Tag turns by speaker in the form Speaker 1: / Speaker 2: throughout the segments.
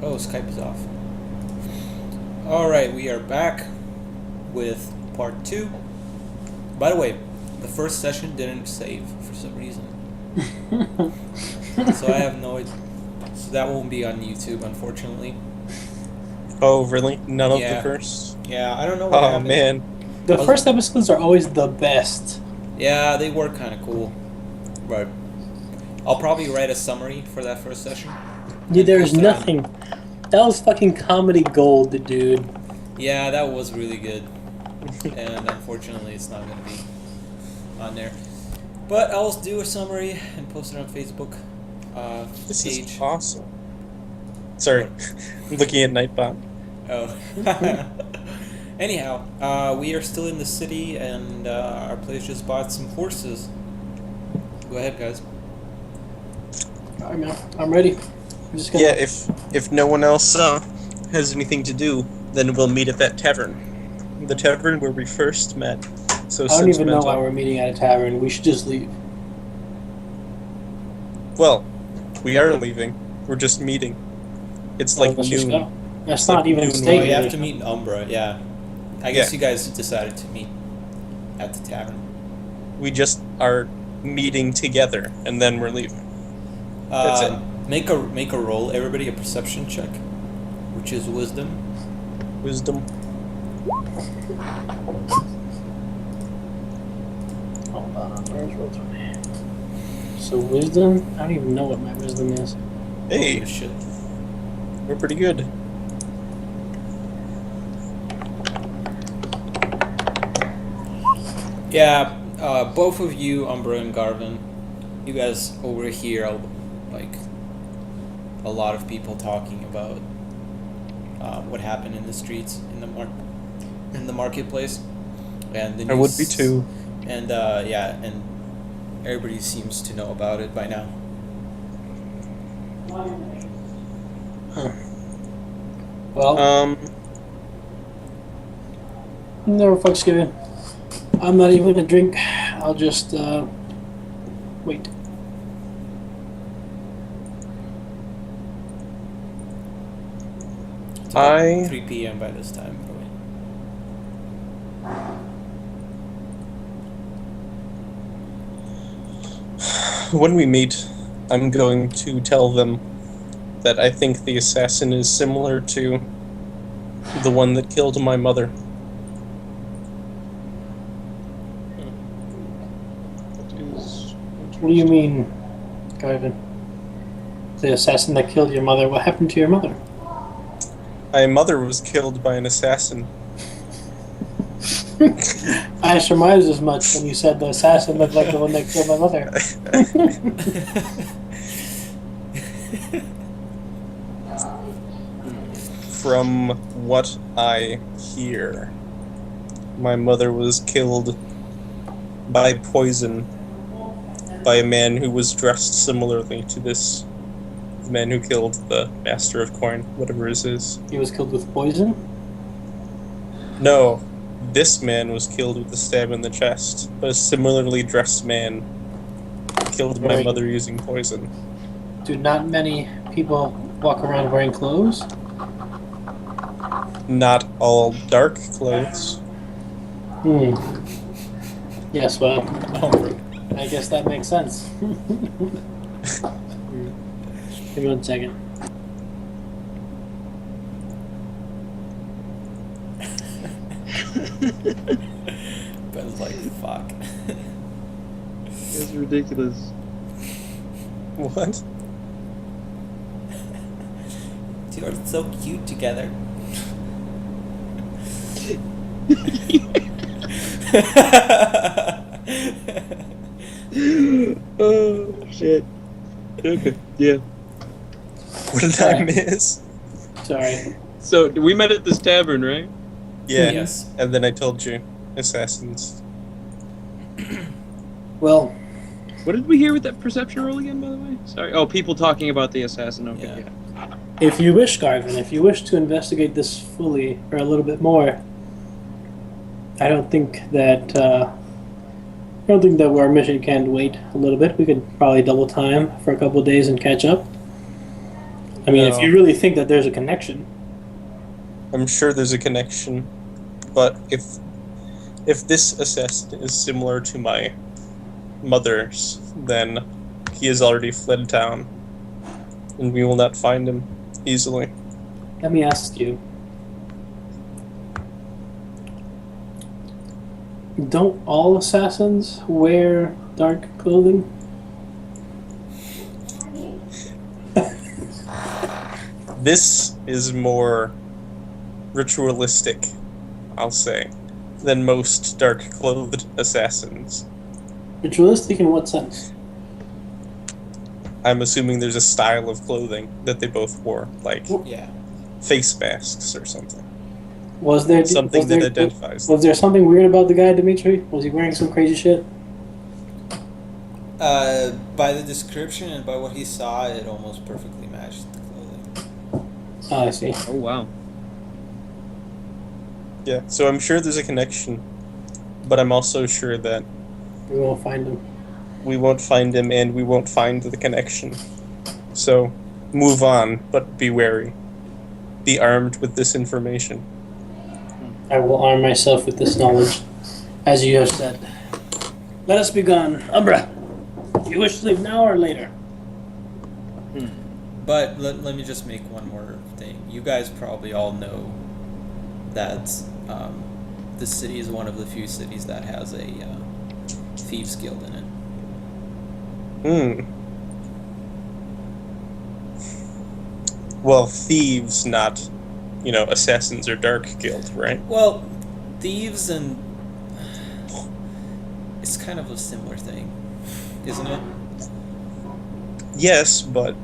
Speaker 1: Oh, Skype is off. Alright, we are back with part 2. By the way, the first session didn't save for some reason. So I have no idea. So that won't be on YouTube, unfortunately.
Speaker 2: Oh, really? None of the
Speaker 1: Yeah.
Speaker 2: first?
Speaker 1: Yeah, I don't know what
Speaker 2: Oh,
Speaker 1: happened.
Speaker 2: man.
Speaker 3: The first episodes are always the best.
Speaker 1: Yeah, they were kind of cool. But I'll probably write a summary for that first session.
Speaker 3: Yeah, there's
Speaker 1: post it on-
Speaker 3: nothing. That was fucking comedy gold, dude.
Speaker 1: Yeah, that was really good. And unfortunately, it's not going to be on there. But I'll do a summary and post it on Facebook
Speaker 2: This
Speaker 1: page.
Speaker 2: is awesome. Sorry. I'm looking at Nightbot.
Speaker 1: Oh. Anyhow, we are still in the city, and our place just bought some horses. Go ahead, guys.
Speaker 3: Alright, man. I'm ready. I'm just gonna...
Speaker 2: Yeah, if no one else has anything to do, then we'll meet at that tavern. The tavern where we first met. So
Speaker 3: I don't even know
Speaker 2: sentimental.
Speaker 3: why we're meeting at a tavern. We should just leave.
Speaker 2: Well, we are leaving. We're just meeting. It's like
Speaker 3: Let's just
Speaker 2: noon.
Speaker 3: go. That's
Speaker 2: It's
Speaker 3: not
Speaker 2: like
Speaker 3: even
Speaker 2: noon
Speaker 1: Oh,
Speaker 3: stated.
Speaker 1: you have to meet in Umbra, yeah. I guess
Speaker 2: Yeah.
Speaker 1: you guys decided to meet at the tavern.
Speaker 2: We just are meeting together, and then we're leaving. That's it.
Speaker 1: Make a roll, everybody, a perception check, which is wisdom.
Speaker 2: Wisdom.
Speaker 3: Hold on. Where's roll 20? So wisdom? I don't even know what my wisdom is.
Speaker 2: Hey,
Speaker 1: Holy shit.
Speaker 2: we're pretty good.
Speaker 1: Yeah, both of you, Umbra and Garvin, you guys overhear like a lot of people talking about what happened in the streets in the marketplace, and the
Speaker 2: I would be
Speaker 1: news-
Speaker 2: too.
Speaker 1: And yeah, and everybody seems to know about it by now.
Speaker 3: Well, never fucks given. I'm not even gonna drink. I'll just wait.
Speaker 1: It's about
Speaker 2: I-
Speaker 1: 3 p.m. by this time, by the way.
Speaker 2: When we meet, I'm going to tell them that I think the assassin is similar to the one that killed my mother.
Speaker 3: What do you mean, Garvin? The assassin that killed your mother. What happened to your mother?
Speaker 2: My mother was killed by an assassin.
Speaker 3: I surmised as much when you said the assassin looked like the one that killed my mother.
Speaker 2: From what I hear, my mother was killed by poison by a man who was dressed similarly to this man who killed the Master of Coin, whatever his is.
Speaker 3: He was killed with poison?
Speaker 2: No, this man was killed with a stab in the chest, but a similarly dressed man killed my
Speaker 3: Right.
Speaker 2: mother using poison.
Speaker 3: Do not many people walk around wearing clothes?
Speaker 2: Not all dark clothes.
Speaker 3: Yes, well,
Speaker 1: Umbra.
Speaker 3: I guess that makes sense. Give me 1 second.
Speaker 1: Ben's like, fuck.
Speaker 4: It's ridiculous.
Speaker 2: What?
Speaker 1: You're so cute together.
Speaker 4: Oh shit. Okay. Yeah.
Speaker 2: What did I miss?
Speaker 3: Sorry.
Speaker 4: So we met at this tavern, right?
Speaker 2: Yeah.
Speaker 1: Yes.
Speaker 2: And then I told you, assassins.
Speaker 3: Well,
Speaker 4: What did we hear with that perception roll again, by the way? Sorry. Oh, people talking about the assassin. Okay.
Speaker 1: Yeah.
Speaker 4: Yeah.
Speaker 3: if you wish, Garvin, if you wish to investigate this fully, or a little bit more, I don't think that our mission can't wait a little bit. We could probably double time for a couple of days and catch up. I mean, if
Speaker 2: No.
Speaker 3: you really think that there's a connection,
Speaker 2: I'm sure there's a connection, but if this assassin is similar to my mother's, then he has already fled town, and we will not find him easily.
Speaker 3: let me ask you. Don't all assassins wear dark clothing?
Speaker 2: This is more ritualistic, I'll say, than most dark-clothed assassins.
Speaker 3: Ritualistic in what sense?
Speaker 2: I'm assuming there's a style of clothing that they both wore, like
Speaker 1: Yeah.
Speaker 2: face masks or something.
Speaker 3: Was there
Speaker 2: Something
Speaker 3: was
Speaker 2: that
Speaker 3: there,
Speaker 2: identifies
Speaker 3: Was there something weird about the guy, Dimitri? Was he wearing some crazy shit?
Speaker 1: By the description and by what he saw, it almost perfectly matched the clothing.
Speaker 3: Oh, I see.
Speaker 4: Oh wow.
Speaker 2: Yeah, so I'm sure there's a connection, but I'm also sure that
Speaker 3: We won't find him.
Speaker 2: we won't find him and we won't find the connection. So, move on, but be wary. Be armed with this information.
Speaker 3: I will arm myself with this knowledge, as you have said. Let us be gone. Umbra, do you wish to leave now or later?
Speaker 1: But let me just make one more thing. You guys probably all know that this city is one of the few cities that has a thieves guild in it.
Speaker 2: Well, thieves, not, assassins or dark guild, right?
Speaker 1: Well, thieves and it's kind of a similar thing, isn't it?
Speaker 2: Yes, but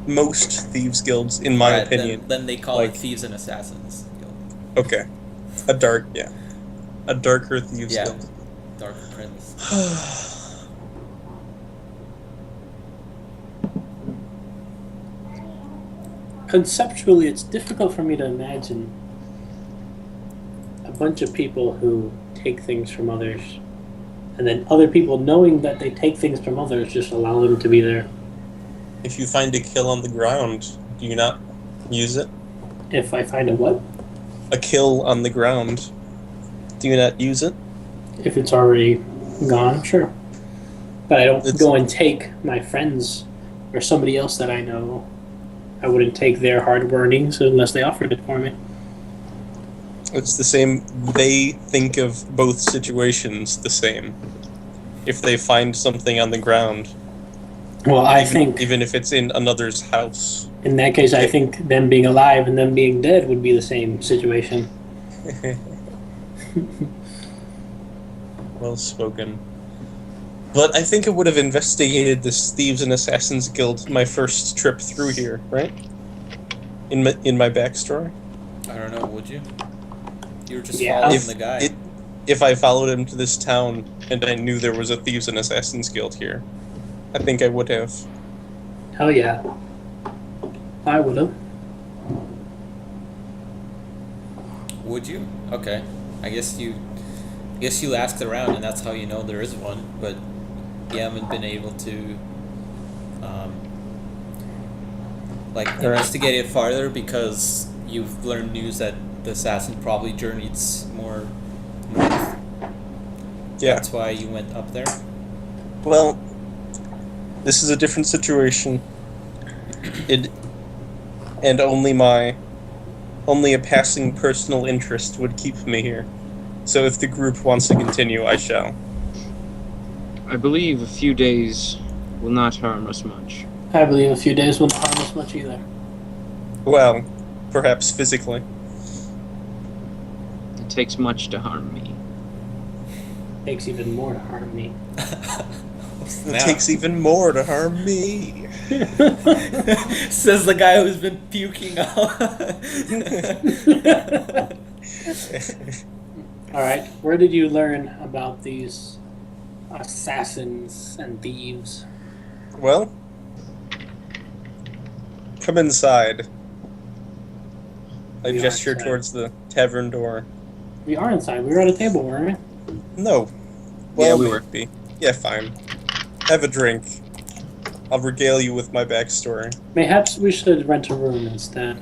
Speaker 2: most thieves guilds, in my
Speaker 1: Right,
Speaker 2: opinion,
Speaker 1: then they call
Speaker 2: like-
Speaker 1: it thieves and assassins guild.
Speaker 2: okay, a darker thieves
Speaker 1: Yeah,
Speaker 2: guild.
Speaker 1: Dark Prince.
Speaker 3: Conceptually, it's difficult for me to imagine a bunch of people who take things from others, and then other people knowing that they take things from others just allow them to be there.
Speaker 2: If you find a kill on the ground, do you not use it?
Speaker 3: If I find a what?
Speaker 2: A kill on the ground, do you not use it?
Speaker 3: If it's already gone, sure. But I don't
Speaker 2: It's-
Speaker 3: go and take my friends or somebody else that I know. I wouldn't take their hard earnings unless they offered it for me.
Speaker 2: It's the same. They think of both situations the same. If they find something on the ground,
Speaker 3: Well, I think
Speaker 2: even if it's in another's house.
Speaker 3: in that case, I think them being alive and them being dead would be the same situation.
Speaker 2: Well spoken. But I think I would have investigated this Thieves and Assassins Guild my first trip through here, right? In my backstory.
Speaker 1: I don't know, would you? You were just
Speaker 3: Yeah.
Speaker 1: following the guy.
Speaker 2: If I followed him to this town and I knew there was a Thieves and Assassins Guild here, I think I would have.
Speaker 3: Hell yeah. I would have.
Speaker 1: Would you? Okay. I guess you asked around and that's how you know there is one, but you haven't been able to investigate it farther because you've learned news that the assassin probably journeyed more north.
Speaker 2: Yeah.
Speaker 1: That's why you went up there.
Speaker 2: Well, this is a different situation. And only a passing personal interest would keep me here. So if the group wants to continue, I shall.
Speaker 4: I believe a few days will not harm us much.
Speaker 3: I believe a few days won't harm us much either.
Speaker 2: Well, perhaps physically.
Speaker 4: It takes much to harm me.
Speaker 3: Takes even more to harm me.
Speaker 2: It takes even more to harm me.
Speaker 1: Says the guy who's been puking out.
Speaker 3: Alright, where did you learn about these assassins and thieves?
Speaker 2: Well, come inside. I
Speaker 3: We are
Speaker 2: gesture
Speaker 3: inside.
Speaker 2: towards the tavern door.
Speaker 3: We are inside. We were at a table, weren't we?
Speaker 2: No. Well,
Speaker 4: we were.
Speaker 2: maybe. Yeah, fine. Have a drink. I'll regale you with my backstory.
Speaker 3: Mayhaps we should rent a room instead.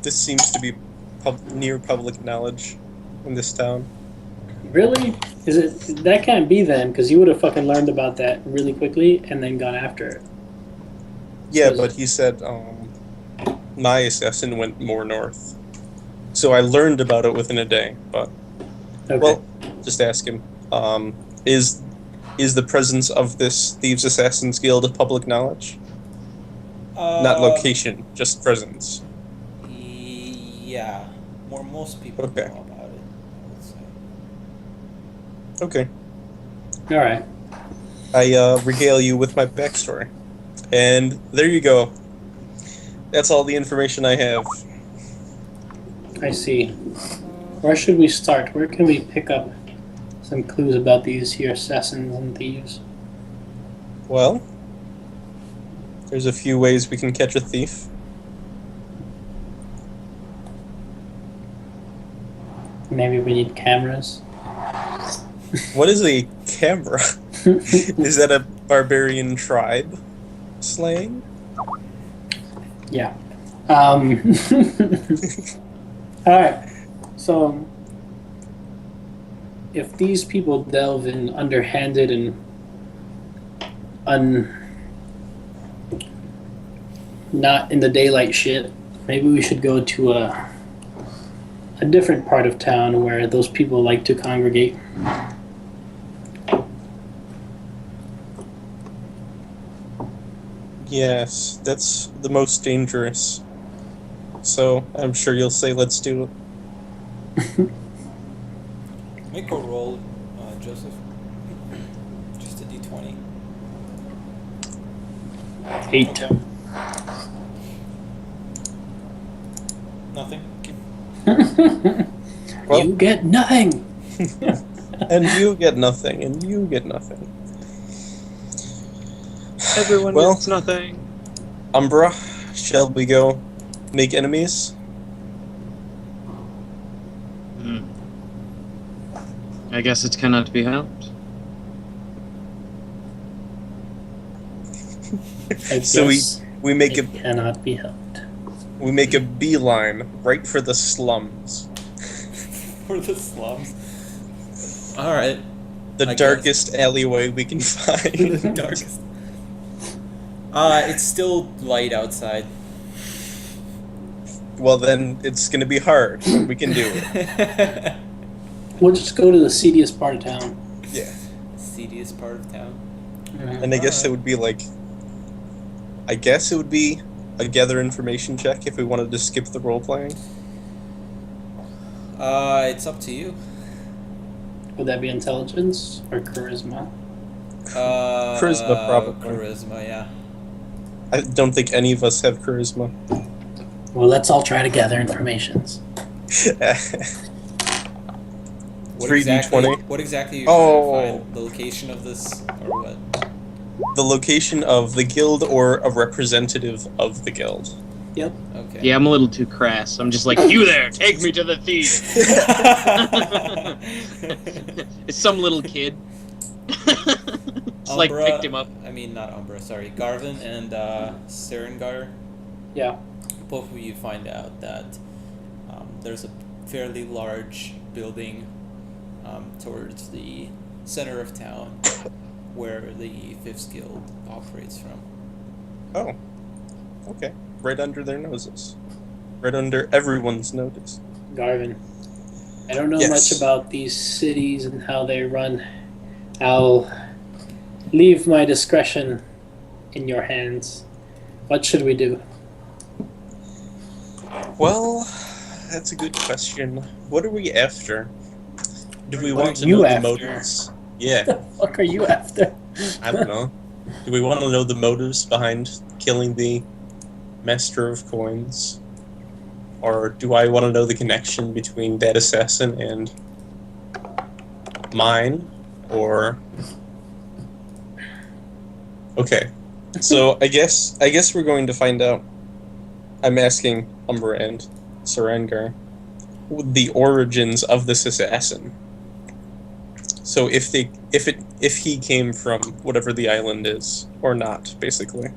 Speaker 2: This seems to be near public knowledge in this town.
Speaker 3: Really? Is it? That can't be then, because you would have fucking learned about that really quickly and then gone after it.
Speaker 2: Yeah,
Speaker 3: Was
Speaker 2: but
Speaker 3: it-
Speaker 2: he said my assassin went more north. So I learned about it within a day, but
Speaker 3: Okay.
Speaker 2: well, just ask him. Is the presence of this Thieves Assassins Guild public knowledge? Not location, just presence.
Speaker 1: Yeah. Most people
Speaker 2: Okay.
Speaker 1: know about it, I would say.
Speaker 2: Okay.
Speaker 3: All right.
Speaker 2: I regale you with my backstory. And there you go. That's all the information I have.
Speaker 3: I see. Where should we start? Where can we pick up some clues about these here assassins and thieves?
Speaker 2: Well, there's a few ways we can catch a thief.
Speaker 3: Maybe we need cameras.
Speaker 2: What is a camera? Is that a barbarian tribe slang?
Speaker 3: Yeah. All right. So, if these people delve in underhanded and not in the daylight shit, maybe we should go to a different part of town where those people like to congregate.
Speaker 2: Yes, that's the most dangerous. So I'm sure you'll say, let's do it.
Speaker 1: Make a roll, Joseph. Just a d20.
Speaker 3: 8.
Speaker 1: Okay. Nothing.
Speaker 2: Well-
Speaker 3: You get nothing.
Speaker 2: And you get nothing, and you get nothing.
Speaker 4: Everyone
Speaker 2: Well-
Speaker 4: gets nothing.
Speaker 2: Umbra, shall we go make enemies?
Speaker 4: I guess it cannot be helped.
Speaker 3: I
Speaker 2: So
Speaker 3: guess
Speaker 2: we make
Speaker 3: it cannot be helped.
Speaker 2: we make a beeline right for the slums.
Speaker 1: For the slums. Alright.
Speaker 2: The
Speaker 1: I
Speaker 2: darkest alleyway we can find.
Speaker 1: Darkest. It's still light outside.
Speaker 2: Well, then it's gonna be hard. But we can do it.
Speaker 3: We'll just go to the seediest part of town.
Speaker 2: Yeah.
Speaker 1: Seediest part of town.
Speaker 2: And I guess it would be like. I guess it would be a gather information check if we wanted to skip the role playing.
Speaker 1: It's up to you.
Speaker 3: Would that be intelligence or charisma?
Speaker 2: Charisma, probably.
Speaker 1: Charisma, yeah.
Speaker 2: I don't think any of us have charisma.
Speaker 3: Well, let's all try to gather informations.
Speaker 1: What
Speaker 2: 3d20.
Speaker 1: What exactly are you
Speaker 2: Oh.
Speaker 1: trying to find? The location of this, or what?
Speaker 2: The location of the guild or a representative of the guild.
Speaker 3: Yep.
Speaker 1: Okay.
Speaker 4: Yeah, I'm a little too crass. I'm just like, you there, take me to the thief. It's some little kid. Just like
Speaker 1: Umbra-
Speaker 4: picked him up.
Speaker 1: I mean, not Umbra, sorry. Garvin and Serengar,
Speaker 3: Yeah.
Speaker 1: both of you find out that there's a fairly large building towards the center of town where the Fifth Guild operates from.
Speaker 2: Oh. Okay. Right under their noses. Right under everyone's nose.
Speaker 3: Garvin. I don't know
Speaker 2: Yes.
Speaker 3: much about these cities and how they run. I'll leave my discretion in your hands. What should we do?
Speaker 2: Well, that's a good question. What are we after? Do we
Speaker 3: What
Speaker 2: want
Speaker 3: are
Speaker 2: to
Speaker 3: you
Speaker 2: know the
Speaker 3: after?
Speaker 2: motives? Yeah,
Speaker 3: What the fuck are you after?
Speaker 2: I don't know. Do we want to know the motives behind killing the Master of Coins? Or do I want to know the connection between that assassin and mine? Or okay, so I guess we're going to find out. I'm asking Umbra and Sarangar the origins of this assassin. So if he came from whatever the island is or not, basically.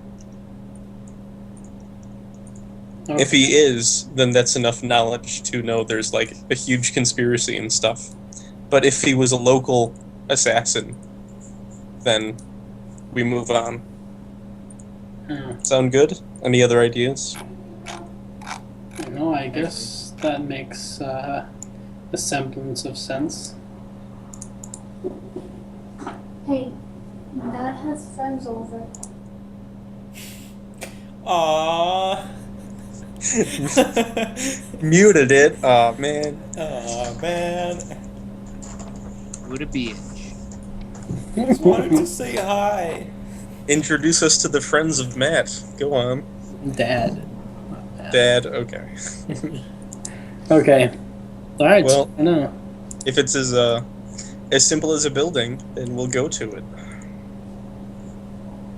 Speaker 2: If he is, then that's enough knowledge to know there's like a huge conspiracy and stuff. But if he was a local assassin, then we move on. Sound good? Any other ideas?
Speaker 3: No, I guess that makes a semblance of sense.
Speaker 5: Hey, Dad has friends over.
Speaker 1: Aww.
Speaker 2: Muted it. Aw, man.
Speaker 1: Aw, man.
Speaker 4: Would it be?
Speaker 1: Just wanted to say hi.
Speaker 2: Introduce us to the friends of Matt. Go on.
Speaker 3: Dad.
Speaker 2: Dad, okay.
Speaker 3: Okay. All right.
Speaker 2: Well-
Speaker 3: I know.
Speaker 2: If it's as simple as a building, then we'll go to it.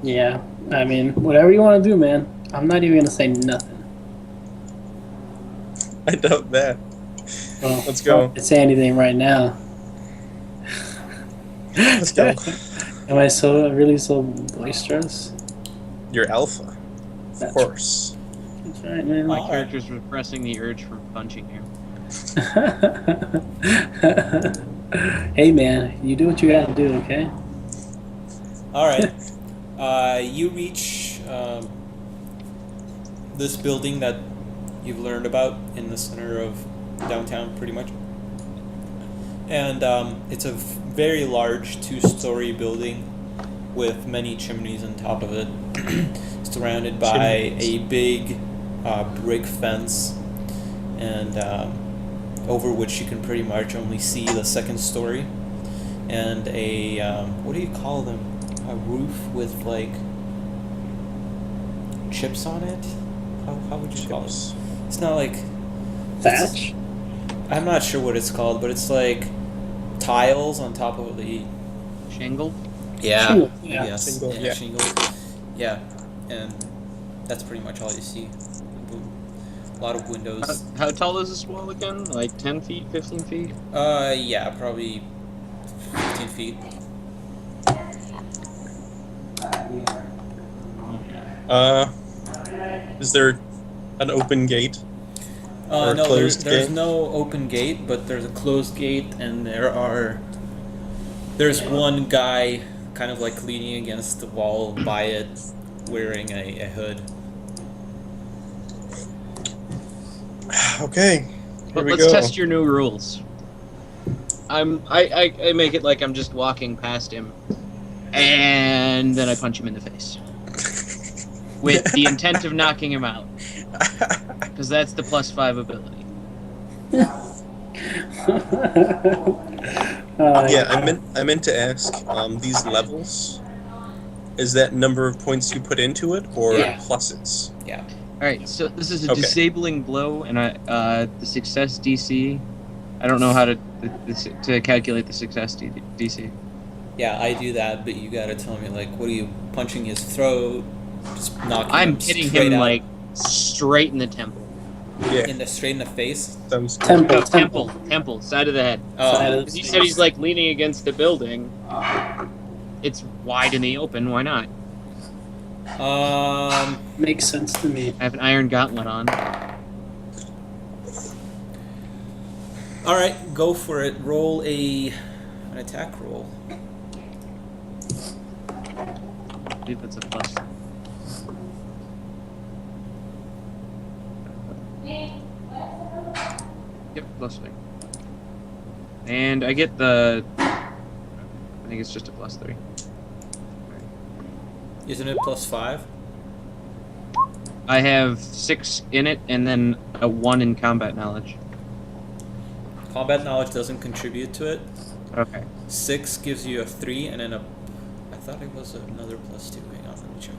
Speaker 3: Yeah. I mean, whatever you want to do, man. I'm not even gonna say nothing.
Speaker 2: I doubt that.
Speaker 3: Well,
Speaker 2: Let's go.
Speaker 3: I'm not gonna say anything right now.
Speaker 2: Let's go.
Speaker 3: Am I really so boisterous?
Speaker 2: You're alpha. Of course.
Speaker 3: That's right, man.
Speaker 4: My
Speaker 1: Alright.
Speaker 4: character's repressing the urge from punching you.
Speaker 3: Hey, man, you do what you gotta do, okay?
Speaker 1: All right. You reach this building that you've learned about in the center of downtown, pretty much. And it's a very large two-story building with many chimneys on top of it, surrounded by a big brick fence, and over which you can pretty much only see the second story, and a what do you call them? A roof with like chips on it. How would you call it? It's not like
Speaker 3: Thatch?
Speaker 1: I'm not sure what it's called, but it's like tiles on top of the
Speaker 4: Shingle?
Speaker 1: yeah
Speaker 3: Shingle, yeah.
Speaker 1: yes
Speaker 2: Shingle,
Speaker 1: yeah,
Speaker 2: yeah.
Speaker 1: shingle yeah, and that's pretty much all you see. A lot of windows.
Speaker 4: How tall is this wall again? Like 10 feet, 15 feet?
Speaker 1: Yeah, probably 15 feet.
Speaker 2: Is there an open gate? Or a
Speaker 1: No,
Speaker 2: closed
Speaker 1: there's
Speaker 2: gate?
Speaker 1: no open gate, but there's a closed gate, and there's one guy kind of like leaning against the wall by it, wearing a hood.
Speaker 2: Okay. Here
Speaker 4: But
Speaker 2: we
Speaker 4: let's
Speaker 2: go.
Speaker 4: test your new rules. I make it like I'm just walking past him, and then I punch him in the face. With the intent of knocking him out. Because that's the +5 ability.
Speaker 2: Yeah, I meant to ask, these levels, is that number of points you put into it, or
Speaker 1: Yeah.
Speaker 2: pluses?
Speaker 1: Yeah.
Speaker 4: Alright, so this is a
Speaker 2: Okay.
Speaker 4: disabling blow, and the success DC. I don't know how to calculate the success DC.
Speaker 1: Yeah, I do that, but you gotta tell me, like, what are you punching his throat? Just knocking
Speaker 4: I'm
Speaker 1: him
Speaker 4: hitting
Speaker 1: straight
Speaker 4: him
Speaker 1: out
Speaker 4: like straight in the temple.
Speaker 2: Yeah,
Speaker 1: straight in the face.
Speaker 2: sounds good.
Speaker 3: Temple.
Speaker 4: Side of the head.
Speaker 1: Oh,
Speaker 3: Side of-
Speaker 4: Because he said he's like leaning against the building. It's wide in the open. Why not?
Speaker 3: Makes sense to me.
Speaker 4: I have an iron gauntlet on.
Speaker 1: all right, go for it. Roll an attack roll.
Speaker 4: I believe that's a plus. Yep, +3. And I get the. I think it's just a +3.
Speaker 1: Isn't it +5?
Speaker 4: I have 6 in it, and then a 1 in combat knowledge.
Speaker 1: Combat knowledge doesn't contribute to it.
Speaker 4: Okay.
Speaker 1: 6 gives you a 3, and then I thought it was another +2. Hang on, let me check.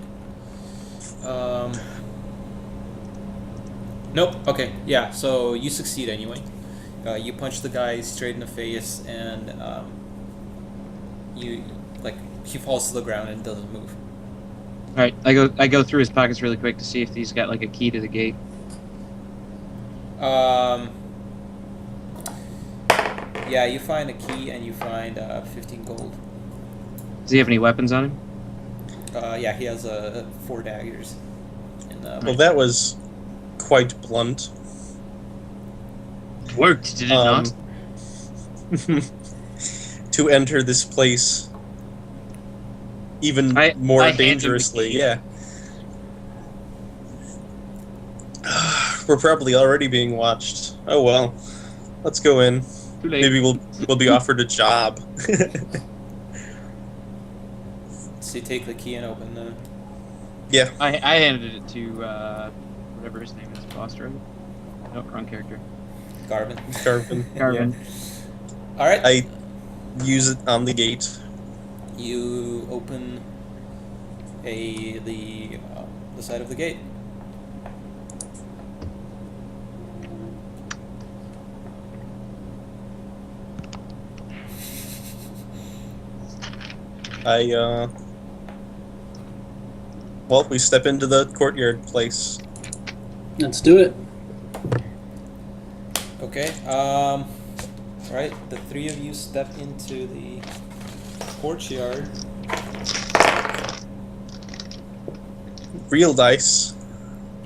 Speaker 1: Nope. Okay. Yeah. So you succeed anyway. You punch the guy straight in the face, and he falls to the ground and doesn't move.
Speaker 4: All right. I go through his pockets really quick to see if he's got like a key to the gate.
Speaker 1: Yeah, you find a key and you find 15 gold.
Speaker 4: Does he have any weapons on him?
Speaker 1: Yeah, he has 4 daggers. And,
Speaker 2: Well, that was quite blunt.
Speaker 4: Worked, did it not?
Speaker 2: To enter this place even more
Speaker 4: I hand him the
Speaker 2: dangerously,
Speaker 4: key.
Speaker 2: yeah. We're probably already being watched. Oh well. Let's go in.
Speaker 4: Too late.
Speaker 2: Maybe we'll be offered a job.
Speaker 1: so you take the key and open the...
Speaker 2: Yeah.
Speaker 4: I handed it to whatever his name is, Foster. No, wrong character.
Speaker 1: Garvin.
Speaker 2: Garvin.
Speaker 4: Garvin.
Speaker 1: All right.
Speaker 2: I use it on the gate.
Speaker 1: You open the side of the gate.
Speaker 2: Well, we step into the courtyard place.
Speaker 3: Let's do it.
Speaker 1: Okay. All right. The 3 of you step into the courtyard.
Speaker 2: Real dice.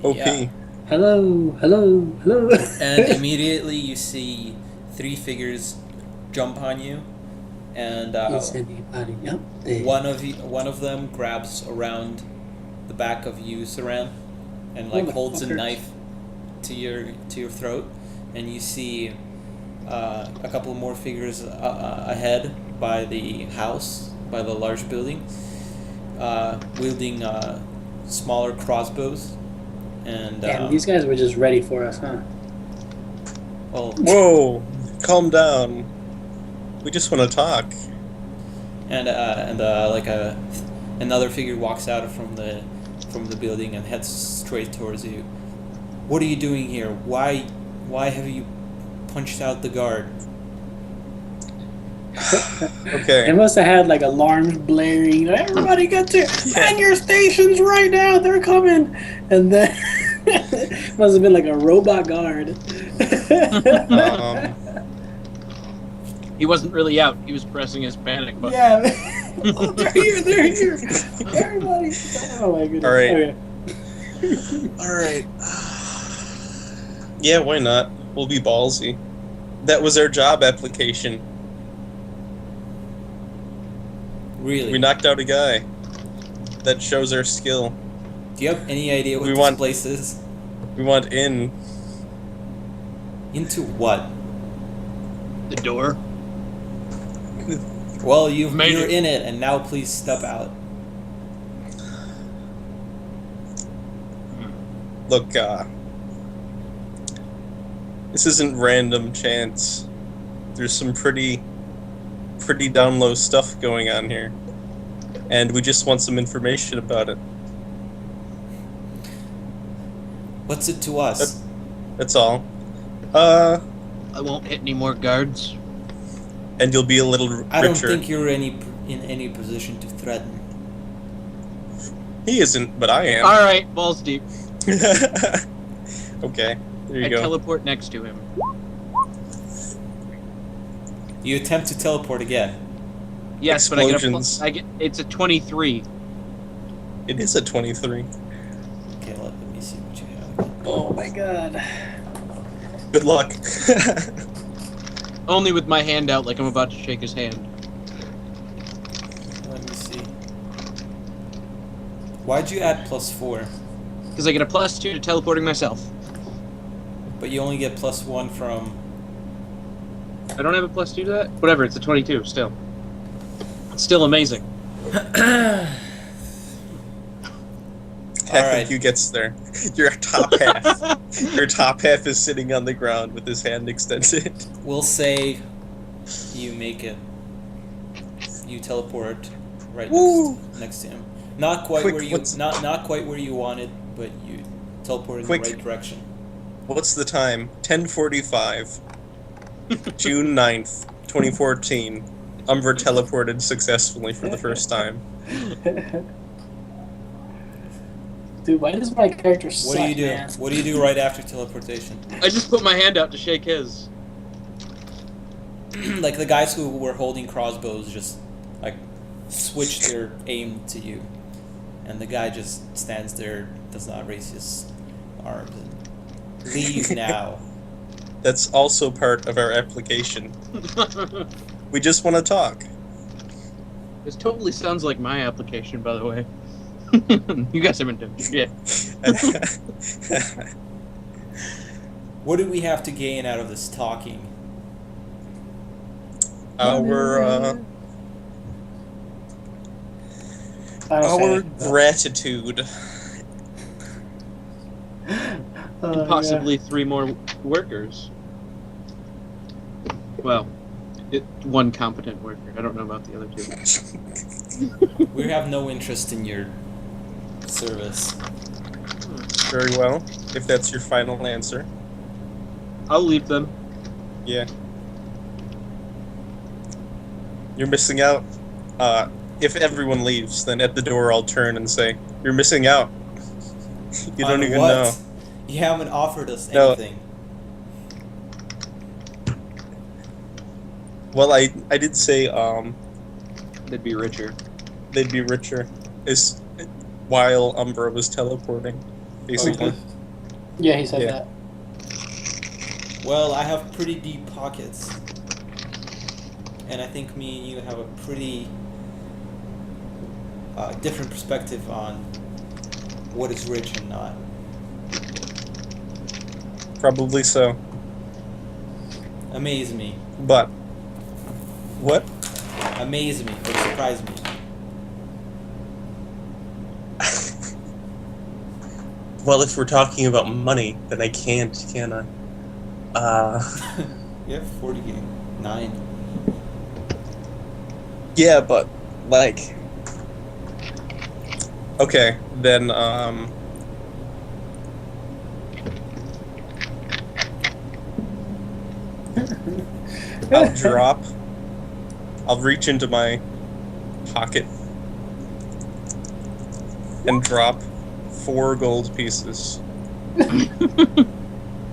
Speaker 2: OP.
Speaker 1: Yeah.
Speaker 3: Hello, hello, hello.
Speaker 1: And immediately you see 3 figures jump on you, and
Speaker 3: Is anybody up there?
Speaker 1: one of them grabs around the back of you, Saran, and like holds a
Speaker 3: Motherfuckers.
Speaker 1: knife to your throat, and you see a couple more figures ahead by the house, by the large building, wielding smaller crossbows, and
Speaker 3: Damn, these guys were just ready for us, huh?
Speaker 1: well,
Speaker 2: Whoa! Calm down. We just want to talk.
Speaker 1: and like another figure walks out from the building and heads straight towards you. What are you doing here? Why have you punched out the guard?
Speaker 2: Okay.
Speaker 3: They must have had like alarms blaring. Everybody get to man your stations right now. They're coming. And then must have been like a robot guard.
Speaker 4: He wasn't really out. He was pressing his panic button.
Speaker 3: Yeah. Oh, they're here. They're here. Everybody. Oh my goodness.
Speaker 2: All right.
Speaker 3: Okay.
Speaker 2: Alright. Yeah, why not? We'll be ballsy. That was our job application.
Speaker 1: Really?
Speaker 2: We knocked out a guy. That shows our skill.
Speaker 1: Do you have any idea what
Speaker 2: We
Speaker 1: this
Speaker 2: want-
Speaker 1: place is?
Speaker 2: We want in.
Speaker 1: Into what?
Speaker 4: The door.
Speaker 1: Well, you're
Speaker 4: Made it.
Speaker 1: in it, and now please step out.
Speaker 2: Look, this isn't random chance. There's some pretty down low stuff going on here. And we just want some information about it.
Speaker 1: What's it to us?
Speaker 2: That's all.
Speaker 4: I won't hit any more guards.
Speaker 2: And you'll be a little richer.
Speaker 1: I don't think you're in any position to threaten.
Speaker 2: He isn't, but I am.
Speaker 4: Alright, balls deep.
Speaker 2: Okay, there you
Speaker 4: I
Speaker 2: go.
Speaker 4: teleport next to him.
Speaker 1: You attempt to teleport again.
Speaker 4: Yes,
Speaker 2: Explosions.
Speaker 4: but I get it's a 23.
Speaker 2: It is a 23.
Speaker 1: Okay, let me see what you have.
Speaker 3: Oh my god.
Speaker 2: Good luck.
Speaker 4: Only with my hand out like I'm about to shake his hand.
Speaker 1: Let me see. Why'd you add +4?
Speaker 4: Because I get a +2 to teleporting myself.
Speaker 1: But you only get +1 from...
Speaker 4: I don't have a +2 to that? Whatever, it's a 22 still. It's still amazing.
Speaker 2: Half
Speaker 1: Alright.
Speaker 2: of you gets there. Your top half. Your top half is sitting on the ground with his hand extended.
Speaker 1: We'll say you make it. You teleport right
Speaker 2: Woo!
Speaker 1: next to him. Not quite
Speaker 2: Quick,
Speaker 1: where you
Speaker 2: what's-
Speaker 1: not quite where you wanted, but you teleport in
Speaker 2: Quick.
Speaker 1: the right direction.
Speaker 2: What's the time? 10:45. June 9th, 2014. Umbra teleported successfully for the first time.
Speaker 3: Dude, why does my character suck,
Speaker 1: What do you do?
Speaker 3: man?
Speaker 1: What do you do right after teleportation?
Speaker 4: I just put my hand out to shake his.
Speaker 1: like the guys who were holding crossbows just like switch their aim to you, and the guy just stands there, does not raise his arms. And leave now.
Speaker 2: That's also part of our application. We just want to talk.
Speaker 4: This totally sounds like my application, by the way. You guys haven't done shit.
Speaker 1: What do we have to gain out of this talking?
Speaker 2: Our gratitude.
Speaker 4: And possibly 3 more workers. Well, one competent worker. I don't know about the other 2.
Speaker 1: We have no interest in your service.
Speaker 2: Very well. If that's your final answer.
Speaker 4: I'll leave them.
Speaker 2: Yeah. You're missing out. If everyone leaves, then at the door I'll turn and say, "You're missing out. You don't
Speaker 1: On
Speaker 2: even
Speaker 1: what?
Speaker 2: know."
Speaker 1: You haven't offered us
Speaker 2: No.
Speaker 1: anything.
Speaker 2: Well, I did say
Speaker 4: They'd be richer.
Speaker 2: they'd be richer. Is while Umbra was teleporting, basically.
Speaker 3: Okay. Yeah, he said
Speaker 2: Yeah.
Speaker 3: that.
Speaker 1: Well, I have pretty deep pockets. And I think me and you have a pretty different perspective on what is rich and not.
Speaker 2: Probably so.
Speaker 1: Amaze me.
Speaker 2: But what?
Speaker 1: Amaze me or surprise me.
Speaker 2: Well, if we're talking about money, then I can't, can I?
Speaker 1: You have 49.
Speaker 2: Yeah, but like, okay, then I'll reach into my pocket and drop 4 gold pieces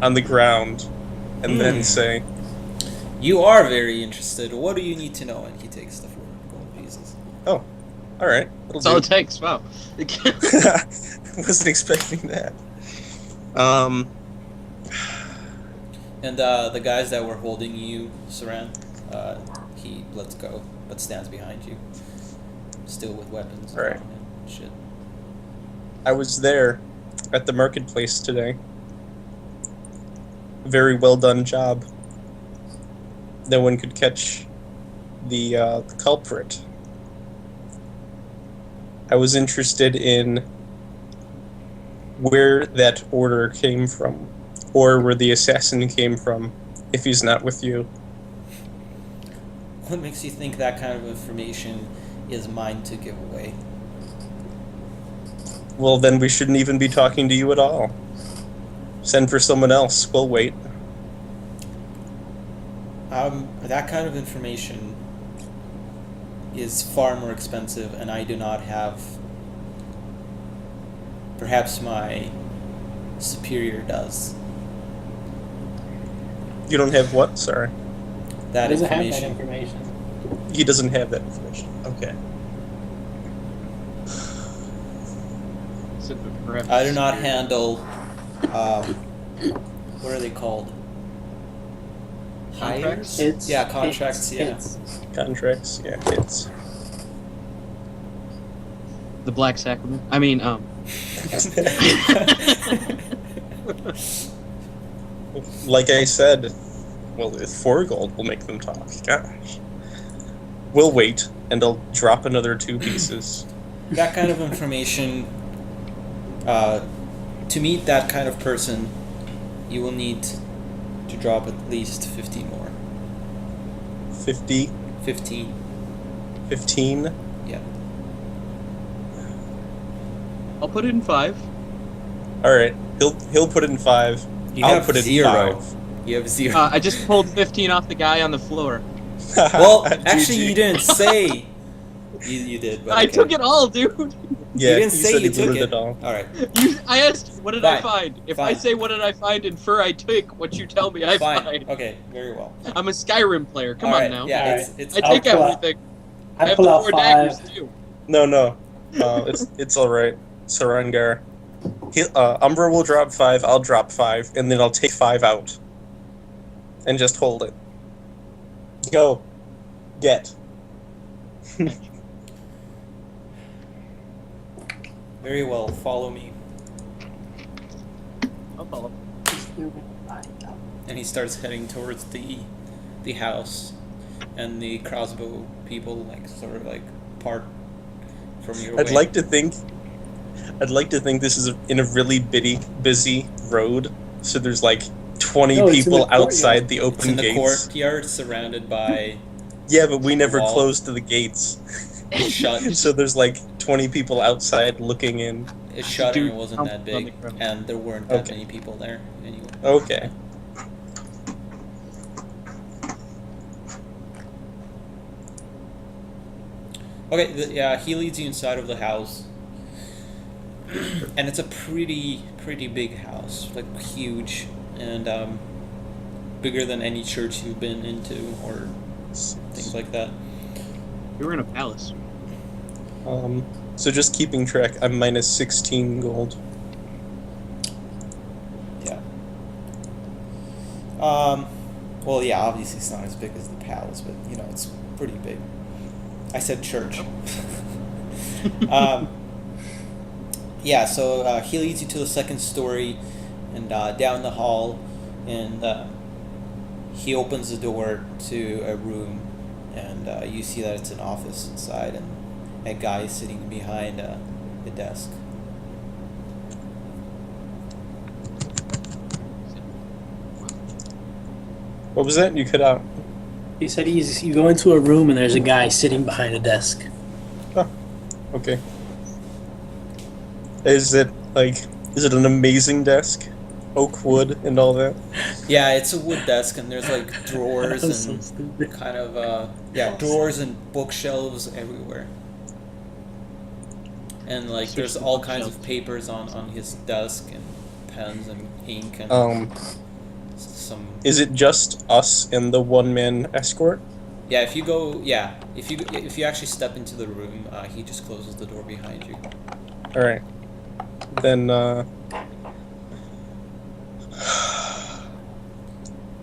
Speaker 2: on the ground, and then say,
Speaker 1: You are very interested. What do you need to know? And he takes the 4 gold pieces.
Speaker 2: "Oh, all right,
Speaker 4: That's all it
Speaker 2: that'll
Speaker 4: takes. Wow.
Speaker 2: do." Wasn't expecting that.
Speaker 1: And the guys that were holding you, Saran, he lets go, but stands behind you. Still with weapons.
Speaker 2: Alright.
Speaker 1: And shit.
Speaker 2: I was there at the marketplace today. Very well done job. No one could catch the culprit. I was interested in where that order came from, or where the assassin came from, if he's not with you.
Speaker 1: What makes you think that kind of information is mine to give away?
Speaker 2: Well, then we shouldn't even be talking to you at all. Send for someone else. We'll wait.
Speaker 1: That kind of information is far more expensive, and I do not have. Perhaps my superior does.
Speaker 2: You don't have what? Sorry.
Speaker 1: That
Speaker 3: He doesn't have that
Speaker 1: information.
Speaker 3: information.
Speaker 2: He doesn't have that information. Okay.
Speaker 4: So perhaps
Speaker 1: I do not handle. What are they called?
Speaker 4: Contracts?
Speaker 1: Hires? Yeah, contracts. Yeah.
Speaker 2: Contracts, yeah, it's.
Speaker 4: the Black Sacrament. I mean,
Speaker 2: Like I said, well, if 4 gold will make them talk. Gosh. We'll wait, and I'll drop another 2 pieces.
Speaker 1: That kind of information. To meet that kind of person, you will need to drop at least 50 more.
Speaker 2: 50,
Speaker 1: 15.
Speaker 2: 15.
Speaker 1: Yeah.
Speaker 4: I'll put it in 5.
Speaker 2: All right, he'll put in 5.
Speaker 1: You
Speaker 2: I'll
Speaker 1: have
Speaker 2: put in
Speaker 1: 0.
Speaker 2: 5.
Speaker 1: You have 0.
Speaker 4: I just pulled 15 off the guy on the floor.
Speaker 1: Well,
Speaker 2: GG.
Speaker 1: actually, you didn't say. You did, but
Speaker 4: I
Speaker 1: okay.
Speaker 4: took it all, dude.
Speaker 2: Yeah,
Speaker 1: You didn't
Speaker 2: he
Speaker 1: say
Speaker 2: said
Speaker 1: you
Speaker 2: he
Speaker 1: took
Speaker 2: looted
Speaker 1: it.
Speaker 2: it all.
Speaker 1: All right.
Speaker 4: I asked, what did I
Speaker 1: Fine.
Speaker 4: find? If I
Speaker 1: Fine.
Speaker 4: say what did I find and fur I take, what you tell me I
Speaker 1: Fine.
Speaker 4: find.
Speaker 1: Okay. Very well.
Speaker 4: I'm a Skyrim player. Come
Speaker 1: All
Speaker 4: on
Speaker 1: right.
Speaker 4: now.
Speaker 1: Yeah.
Speaker 3: All
Speaker 1: It's.
Speaker 4: I
Speaker 3: I'll
Speaker 4: take
Speaker 3: pull out-
Speaker 4: everything. I
Speaker 3: I
Speaker 4: have
Speaker 3: pull
Speaker 4: the
Speaker 3: out
Speaker 4: 4
Speaker 3: 5.
Speaker 4: daggers too.
Speaker 2: No. It's all right. Sarangar. Umbra will drop 5. I'll drop 5, and then I'll take 5 out, and just hold it. Go. Get.
Speaker 1: Very well. Follow me.
Speaker 4: I'll follow.
Speaker 1: And he starts heading towards the house, and the crossbow people like sort of like part from your way.
Speaker 2: I'd like to think this is in a really busy road. So there's like 20
Speaker 3: No, it's in the
Speaker 2: people
Speaker 3: courtyard.
Speaker 2: outside the
Speaker 1: It's
Speaker 2: open
Speaker 1: in the
Speaker 2: gates.
Speaker 1: courtyard, surrounded by
Speaker 2: Yeah, but we never
Speaker 1: Wall.
Speaker 2: closed the gates.
Speaker 1: shut.
Speaker 2: So there's like 20 people outside looking in.
Speaker 1: It's shut and
Speaker 4: Dude,
Speaker 1: it wasn't
Speaker 4: I'm
Speaker 1: that
Speaker 4: on
Speaker 1: big,
Speaker 4: the ground.
Speaker 1: and there weren't that
Speaker 2: Okay.
Speaker 1: many people there anyway.
Speaker 2: Okay.
Speaker 1: Okay, yeah, he leads you inside of the house, and it's a pretty big house, like huge, and bigger than any church you've been into or things like that.
Speaker 4: We were in a palace.
Speaker 2: So just keeping track, I'm minus 16 gold.
Speaker 1: Yeah. Well, yeah, obviously it's not as big as the palace, but you know it's pretty big. I said church. Yeah, so he leads you to the second story and down the hall, and he opens the door to a room, and you see that it's an office inside, and a guy is sitting behind a desk.
Speaker 2: What was that? You cut out.
Speaker 3: He said you go into a room and there's a guy sitting behind a desk.
Speaker 2: Okay. Is it an amazing desk? Oak wood and all that?
Speaker 1: Yeah, it's a wood desk, and there's like drawers
Speaker 3: That was so
Speaker 1: and
Speaker 3: stupid.
Speaker 1: kind of drawers and bookshelves everywhere. And like there's all kinds of papers on his desk, and pens and ink and some.
Speaker 2: Is it just us and the one-man escort?
Speaker 1: Yeah, if you actually step into the room, he just closes the door behind you.
Speaker 2: All right. Then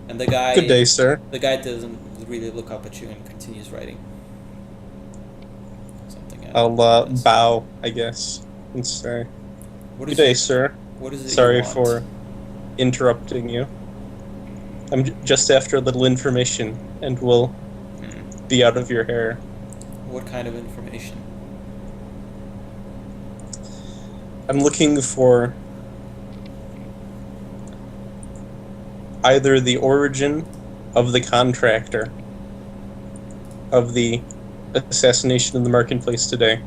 Speaker 1: And the guy.
Speaker 2: good day, sir.
Speaker 1: The guy doesn't really look up at you and continues writing. Something.
Speaker 2: I'll bow, I guess, and say,
Speaker 1: What
Speaker 2: "Good
Speaker 1: is
Speaker 2: day,
Speaker 1: it?
Speaker 2: sir.
Speaker 1: What is it?
Speaker 2: Sorry
Speaker 1: you want?
Speaker 2: for interrupting you. I'm just after a little information, and we'll be out of your hair."
Speaker 1: What kind of information?
Speaker 2: I'm looking for either the origin of the contractor of the assassination in the marketplace today,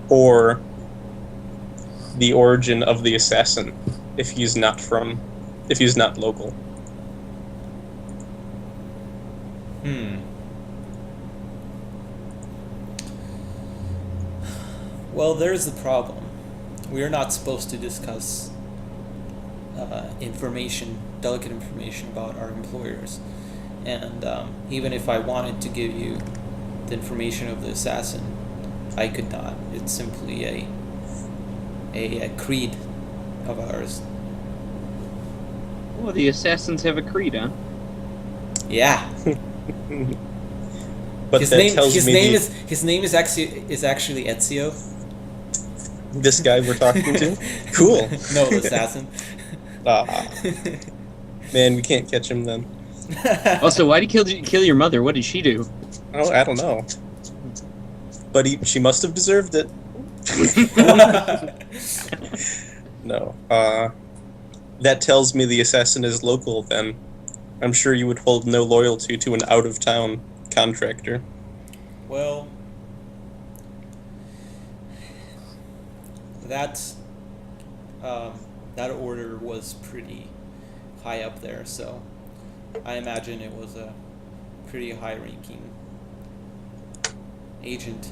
Speaker 2: or the origin of the assassin, if he's not local.
Speaker 1: Well, there's the problem. We are not supposed to discuss delicate information about our employers. And even if I wanted to give you the information of the assassin, I could not. It's simply a creed of ours.
Speaker 4: Oh, the assassins have a creed, huh?
Speaker 1: Yeah.
Speaker 2: But
Speaker 1: his
Speaker 2: that
Speaker 1: name
Speaker 2: tells me
Speaker 1: his name is actually Ezio.
Speaker 2: this guy we're talking to. Cool.
Speaker 1: No, the assassin.
Speaker 2: Man, we can't catch him then.
Speaker 4: Also, why did he kill your mother? What did she do?
Speaker 2: Oh, I don't know. But she must have deserved it. No. That tells me the assassin is local then. I'm sure you would hold no loyalty to an out-of-town contractor.
Speaker 1: Well, that order was pretty high up there, so I imagine it was a pretty high-ranking agent,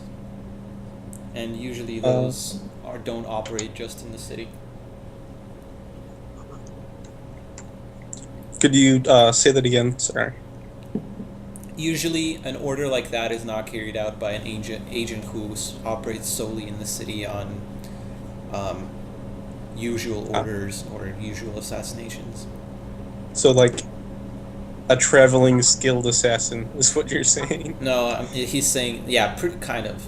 Speaker 1: and usually those don't operate just in the city.
Speaker 2: Could you say that again? Sorry.
Speaker 1: Usually, an order like that is not carried out by an agent who operates solely in the city on usual orders or usual assassinations.
Speaker 2: So, like, a traveling skilled assassin is what you're saying?
Speaker 1: No, he's saying kind of,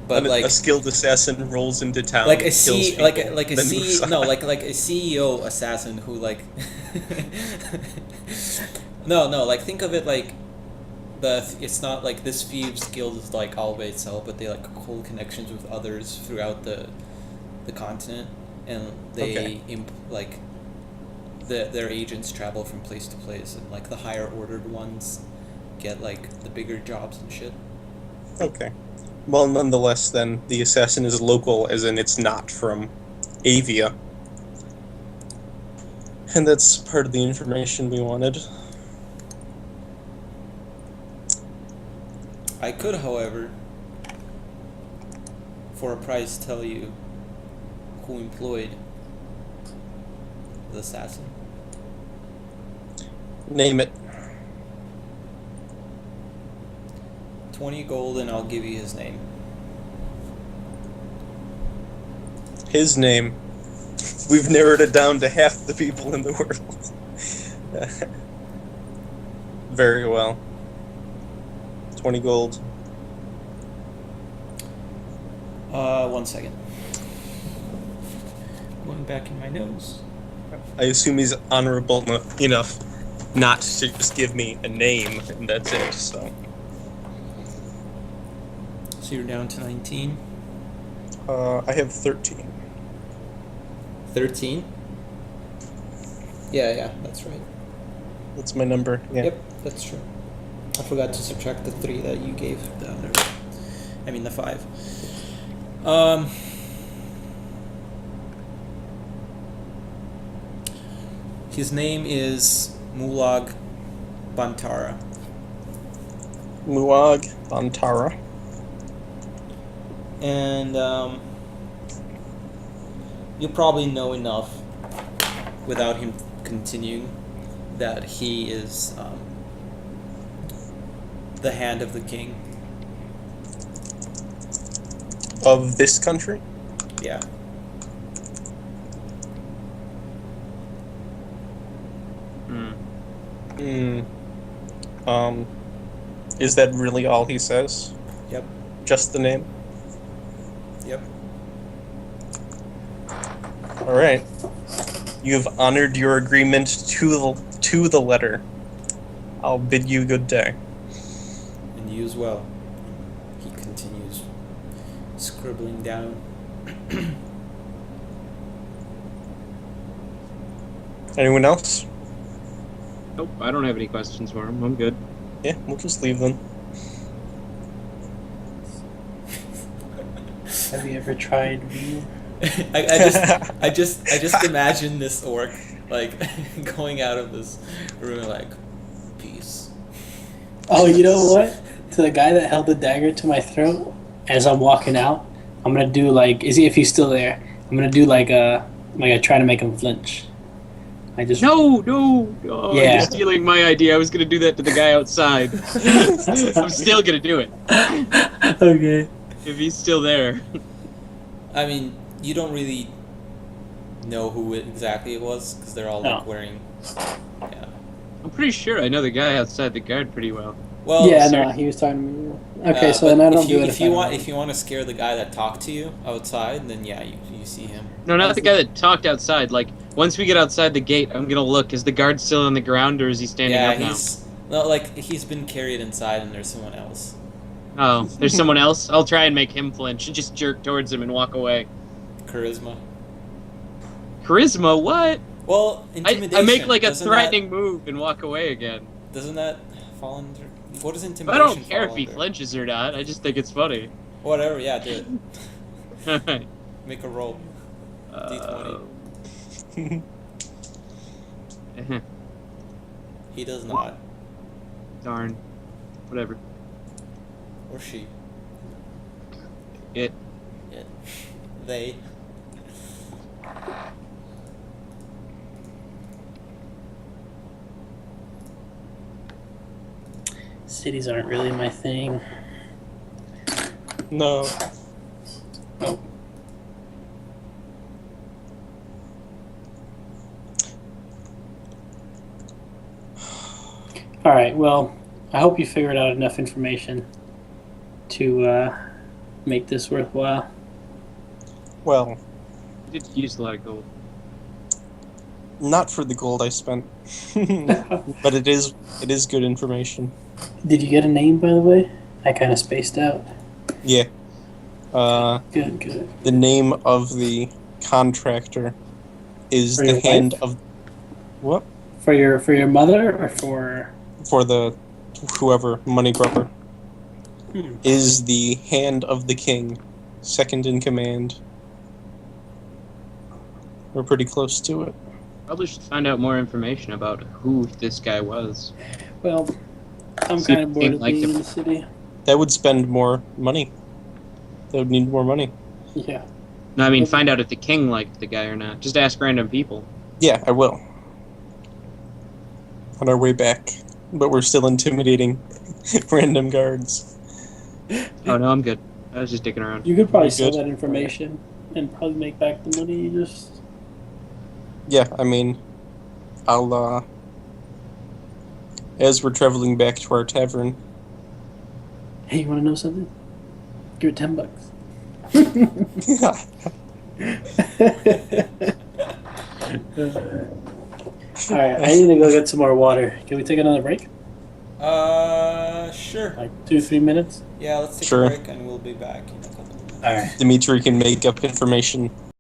Speaker 1: but like
Speaker 2: a skilled assassin rolls into town,
Speaker 1: like a
Speaker 2: kills people, then moves on.
Speaker 1: like a CEO assassin who like no, like think of it like it's not like this thieves guild is like all by itself, but they like hold connections with others throughout the continent, and they
Speaker 2: Okay.
Speaker 1: their agents travel from place to place, and like the higher ordered ones get like the bigger jobs and shit.
Speaker 2: Okay. Well, nonetheless, then, the assassin is local, as in it's not from Avia. And that's part of the information we wanted.
Speaker 1: I could, however, for a price, tell you who employed the assassin.
Speaker 2: Name it.
Speaker 1: 20 gold, and I'll give you his name.
Speaker 2: His name. We've narrowed it down to half the people in the world. Very well. 20 gold.
Speaker 1: 1 second. Going back in my notes.
Speaker 2: I assume he's honorable enough not to just give me a name, and that's it, so.
Speaker 1: So you're down to 19.
Speaker 2: I have 13.
Speaker 1: 13? Yeah, that's right.
Speaker 2: That's my number, yeah.
Speaker 1: Yep, that's true. I forgot to subtract the 3 that you gave the other. I mean the 5. His name is Mulag Bantara.
Speaker 2: Muag Bantara.
Speaker 1: And you'll probably know enough without him continuing that he is the hand of the king.
Speaker 2: Of this country?
Speaker 1: Yeah.
Speaker 2: Is that really all he says?
Speaker 1: Yep.
Speaker 2: Just the name?
Speaker 1: Yep.
Speaker 2: Alright. You've honored your agreement to the letter. I'll bid you good day.
Speaker 1: And you as well. He continues scribbling down.
Speaker 2: Anyone else?
Speaker 4: Nope, I don't have any questions for him. I'm good.
Speaker 2: Yeah, we'll just leave them.
Speaker 3: Have you ever tried View?
Speaker 1: I just imagine this orc like going out of this room like peace.
Speaker 3: Oh, you know what? To the guy that held the dagger to my throat as I'm walking out, I'm gonna do like, if he's still there, I'm gonna do like a try to make him flinch. I just
Speaker 4: No,
Speaker 3: Yeah.
Speaker 4: you're stealing my idea. I was gonna do that to the guy outside. I'm still gonna do it
Speaker 3: Okay.
Speaker 4: if he's still there.
Speaker 1: I mean, you don't really know who exactly it was because they're all like
Speaker 3: No.
Speaker 1: wearing. Yeah.
Speaker 4: I'm pretty sure I know the guy outside the guard pretty well.
Speaker 1: Well,
Speaker 3: Yeah,
Speaker 1: sir,
Speaker 3: no, he was talking to me. Okay, so
Speaker 1: but
Speaker 3: then I don't
Speaker 1: if you,
Speaker 3: do it.
Speaker 1: if you want to scare the guy that talked to you outside, then yeah, you see him.
Speaker 4: No, not the guy that talked outside. Like, once we get outside the gate, I'm gonna look. Is the guard still on the ground, or is he standing
Speaker 1: Yeah,
Speaker 4: up now?
Speaker 1: he's been carried inside, and there's someone else.
Speaker 4: Oh, there's someone else? I'll try and make him flinch and just jerk towards him and walk away.
Speaker 1: Charisma.
Speaker 4: Charisma? What?
Speaker 1: Well, intimidation.
Speaker 4: I make like a
Speaker 1: doesn't
Speaker 4: threatening move and walk away again.
Speaker 1: Doesn't that fall under? What does
Speaker 4: I
Speaker 1: intimidation?
Speaker 4: don't care if
Speaker 1: fall
Speaker 4: he
Speaker 1: under?
Speaker 4: flinches or not. I just think it's funny.
Speaker 1: Whatever. Yeah, do it.
Speaker 4: Alright.
Speaker 1: Make a roll. D20. He does not.
Speaker 4: Darn. Whatever.
Speaker 1: Or she.
Speaker 4: It.
Speaker 1: They.
Speaker 3: Cities aren't really my thing.
Speaker 2: No.
Speaker 3: Oh. All right. Well, I hope you figured out enough information to make this worthwhile.
Speaker 2: Well,
Speaker 4: You did use a lot of gold.
Speaker 2: not for the gold I spent, but it is good information.
Speaker 3: Did you get a name, by the way? I kind of spaced out.
Speaker 2: Yeah.
Speaker 3: Good.
Speaker 2: The name of the contractor is
Speaker 3: For
Speaker 2: the
Speaker 3: your
Speaker 2: hand
Speaker 3: wife?
Speaker 2: of what?
Speaker 3: For your mother or for?
Speaker 2: For the whoever money grubber
Speaker 3: Hmm.
Speaker 2: is the hand of the king, second in command. We're pretty close to it.
Speaker 4: Probably should find out more information about who this guy was.
Speaker 3: Well, I'm
Speaker 4: See if
Speaker 3: kind of
Speaker 4: the
Speaker 3: bored
Speaker 4: king
Speaker 3: of
Speaker 4: liked
Speaker 3: being
Speaker 4: him.
Speaker 3: in the city.
Speaker 2: That would spend more money. That would need more money.
Speaker 3: Yeah.
Speaker 4: No, I mean,
Speaker 3: Okay.
Speaker 4: find out if the king liked the guy or not. Just ask random people.
Speaker 2: Yeah, I will. On our way back. But we're still intimidating random guards.
Speaker 4: Oh, no, I'm good. I was just dicking around.
Speaker 3: You could probably
Speaker 2: You
Speaker 3: sell
Speaker 2: good?
Speaker 3: that information and probably make back the money you just.
Speaker 2: Yeah, I mean, I'll, as we're traveling back to our tavern,
Speaker 3: Hey, you want to know something? Give it $10. All right, I need to go get some more water. Can we take another break?
Speaker 1: Sure.
Speaker 3: Like 2-3 minutes?
Speaker 1: Yeah, let's take
Speaker 2: Sure.
Speaker 1: a break and we'll be back in a couple of minutes.
Speaker 3: All right.
Speaker 2: Dimitri can make up information